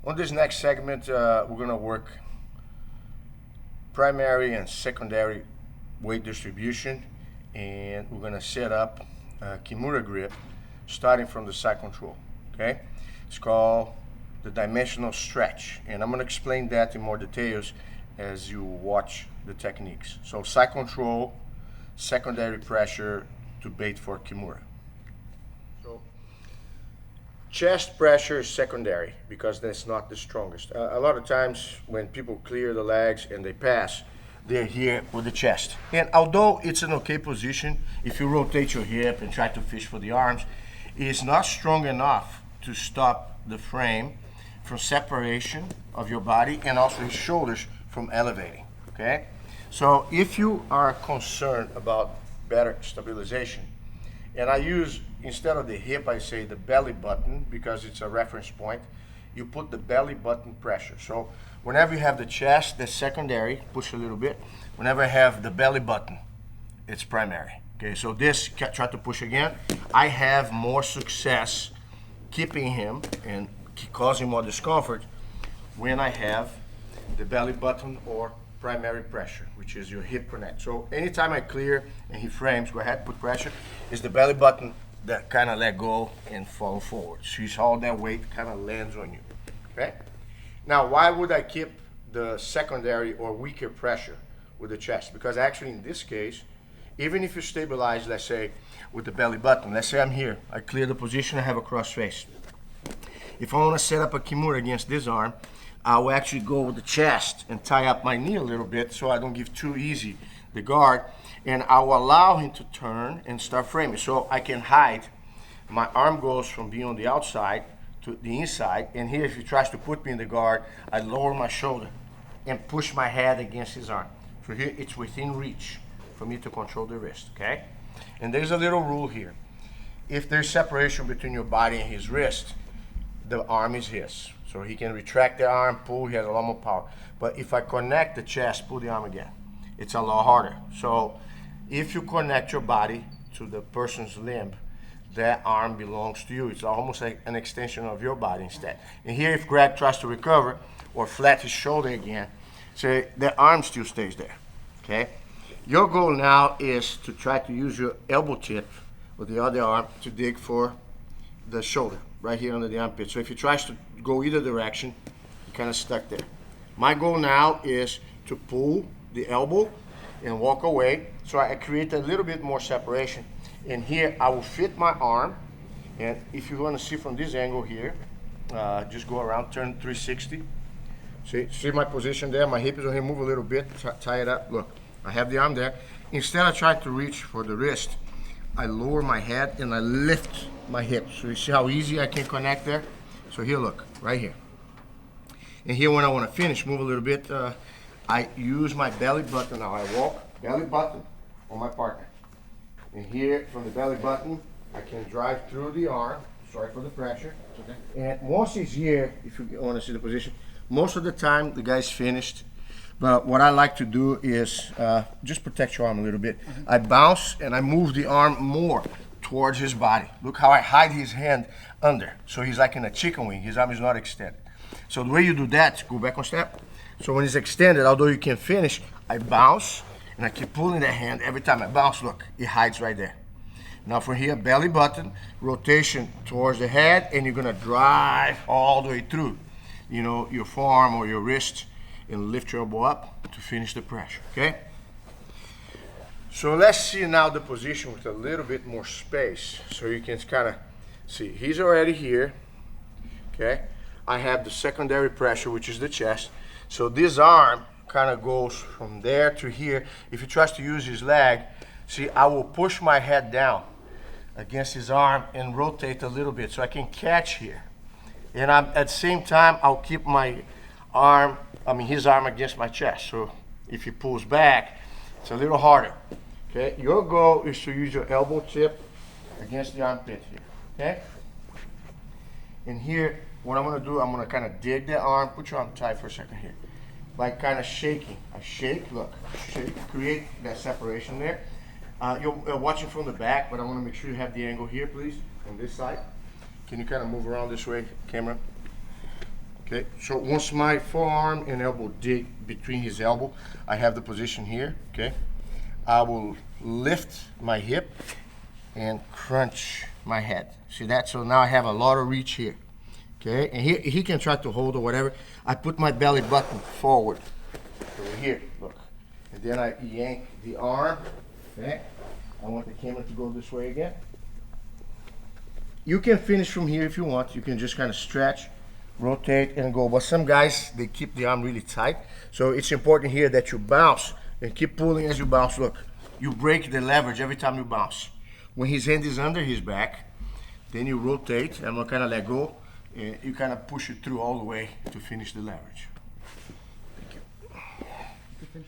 On this next segment, we're going to work primary and secondary weight distribution, and we're going to set up a Kimura grip starting from the side control. Okay, it's called the dimensional stretch, and I'm going to explain that in more details as you watch the techniques. So side control, secondary pressure to bait for Kimura. So chest pressure is secondary because that's not the strongest. A lot of times when people clear the legs and they pass, they're here with the chest. And although it's an okay position, if you rotate your hip and try to fish for the arms, it's not strong enough to stop the frame from separation of your body and also his shoulders from elevating, okay? So if you are concerned about better stabilization, and I use, instead of the hip, I say the belly button because it's a reference point. You put the belly button pressure. So whenever you have the chest, that's secondary, push a little bit. Whenever I have the belly button, it's primary. Okay, so this, try to push again. I have more success keeping him and causing more discomfort when I have the belly button or primary pressure, which is your hip connect. So anytime I clear and he frames, go ahead, put pressure, is the belly button that kind of let go and fall forward. So all that weight kind of lands on you, okay? Now, why would I keep the secondary or weaker pressure with the chest? Because actually in this case, even if you stabilize, let's say, with the belly button, let's say I'm here, I clear the position, I have a cross face. If I want to set up a Kimura against this arm, I will actually go with the chest and tie up my knee a little bit so I don't give too easy the guard, and I will allow him to turn and start framing. So I can hide. My arm goes from being on the outside to the inside, and here if he tries to put me in the guard, I lower my shoulder and push my head against his arm. So here it's within reach for me to control the wrist, okay? And there's a little rule here. If there's separation between your body and his wrist, the arm is his. So he can retract the arm, pull, he has a lot more power. But if I connect the chest, pull the arm again, it's a lot harder. So if you connect your body to the person's limb, that arm belongs to you. It's almost like an extension of your body instead. And here if Greg tries to recover or flat his shoulder again, so the arm still stays there, okay? Your goal now is to try to use your elbow tip with the other arm to dig for the shoulder, right here under the armpit. So if he tries to go either direction, you're kind of stuck there. My goal now is to pull the elbow and walk away, so I create a little bit more separation. And here I will fit my arm, and if you want to see from this angle here, just go around, turn 360. See my position there? My hip is on here, move a little bit, tie it up. Look, I have the arm there. Instead of trying to reach for the wrist, I lower my head and I lift my hips. So you see how easy I can connect there? So here, look, right here. And here when I want to finish, move a little bit, I use my belly button now. I walk belly button on my partner. And here, from the belly button, I can drive through the arm. Sorry for the pressure. Okay. And once he's here, if you want to see the position, most of the time the guy's finished. But what I like to do is just protect your arm a little bit. I bounce and I move the arm more towards his body. Look how I hide his hand under. So he's like in a chicken wing. His arm is not extended. So the way you do that, go back one step. So when it's extended, although you can finish, I bounce and I keep pulling that hand. Every time I bounce, look, it hides right there. Now from here, belly button, rotation towards the head, and you're gonna drive all the way through, you know, your forearm or your wrist, and lift your elbow up to finish the pressure, okay? So let's see now the position with a little bit more space, so you can kind of see. He's already here, okay? I have the secondary pressure, which is the chest. So this arm kind of goes from there to here. If he tries to use his leg, see, I will push my head down against his arm and rotate a little bit so I can catch here. And at the same time, I'll keep my arm, his arm against my chest. So if he pulls back, it's a little harder, okay? Your goal is to use your elbow tip against the armpit here, okay? And here, what I'm gonna do, I'm gonna kind of dig the arm, put your arm tight for a second here, by kind of shaking. I shake, look, shake, create that separation there. You're watching from the back, but I wanna make sure you have the angle here, please, on this side. Can you kind of move around this way, camera? Okay, so once my forearm and elbow dig between his elbow, I have the position here, okay? I will lift my hip and crunch my head. See that? So now I have a lot of reach here, okay? And he can try to hold or whatever. I put my belly button forward, over here, look. And then I yank the arm, okay? I want the camera to go this way again. You can finish from here if you want. You can just kind of stretch, rotate and go. But some guys, they keep the arm really tight. So it's important here that you bounce and keep pulling as you bounce. Look, you break the leverage every time you bounce. When his hand is under his back, then you rotate and we'll kind of let go. And you kind of push it through all the way to finish the leverage. Thank you.